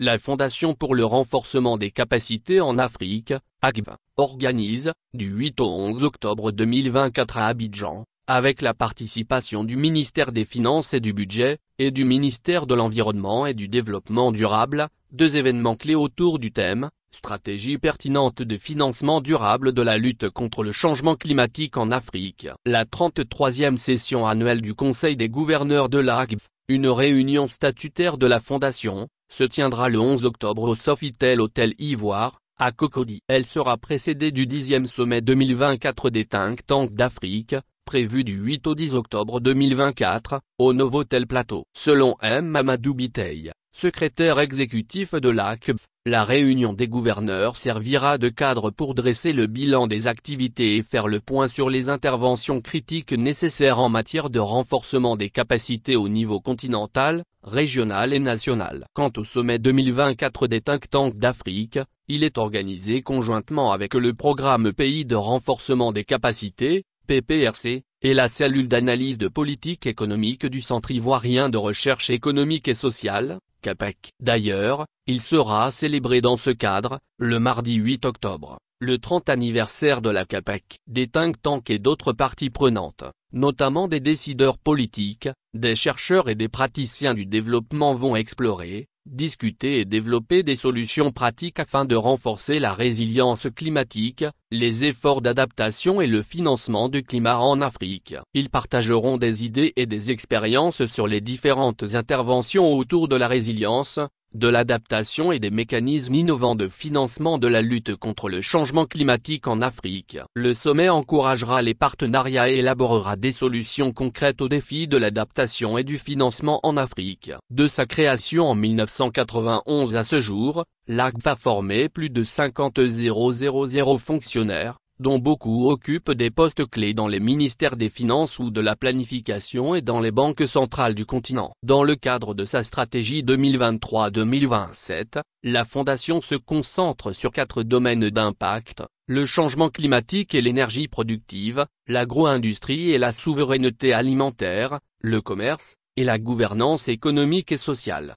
La Fondation pour le renforcement des capacités en Afrique, ACV, organise, du 8 au 11 octobre 2024 à Abidjan, avec la participation du ministère des Finances et du Budget, et du ministère de l'Environnement et du Développement durable, 2 événements clés autour du thème « Stratégie pertinente de financement durable de la lutte contre le changement climatique en Afrique ». La 33e session annuelle du Conseil des gouverneurs de l'ACV, une réunion statutaire de la Fondation, se tiendra le 11 octobre au Sofitel Hôtel Ivoire, à Cocody. Elle sera précédée du 10e sommet 2024 des think tanks d'Afrique, prévu du 8 au 10 octobre 2024, au Novotel Plateau. Selon M. Mamadou Biteye, secrétaire exécutif de l'ACV, la réunion des gouverneurs servira de cadre pour dresser le bilan des activités et faire le point sur les interventions critiques nécessaires en matière de renforcement des capacités au niveau continental, régional et national. Quant au sommet 2024 des think tanks d'Afrique, il est organisé conjointement avec le programme Pays de renforcement des capacités, PPRC, et la cellule d'analyse de politique économique du Centre ivoirien de recherche économique et sociale, CAPEC. D'ailleurs, il sera célébré dans ce cadre, le mardi 8 octobre, le 30 anniversaire de la CAPEC. Des think tanks et d'autres parties prenantes, notamment des décideurs politiques, des chercheurs et des praticiens du développement vont explorer, discuter et développer des solutions pratiques afin de renforcer la résilience climatique, les efforts d'adaptation et le financement du climat en Afrique. Ils partageront des idées et des expériences sur les différentes interventions autour de la résilience, de l'adaptation et des mécanismes innovants de financement de la lutte contre le changement climatique en Afrique. Le sommet encouragera les partenariats et élaborera des solutions concrètes aux défis de l'adaptation et du financement en Afrique. De sa création en 1991 à ce jour, l'ACV a formé plus de 50 000 fonctionnaires, dont beaucoup occupent des postes clés dans les ministères des Finances ou de la Planification et dans les banques centrales du continent. Dans le cadre de sa stratégie 2023-2027, la Fondation se concentre sur 4 domaines d'impact: le changement climatique et l'énergie productive, l'agro-industrie et la souveraineté alimentaire, le commerce, et la gouvernance économique et sociale.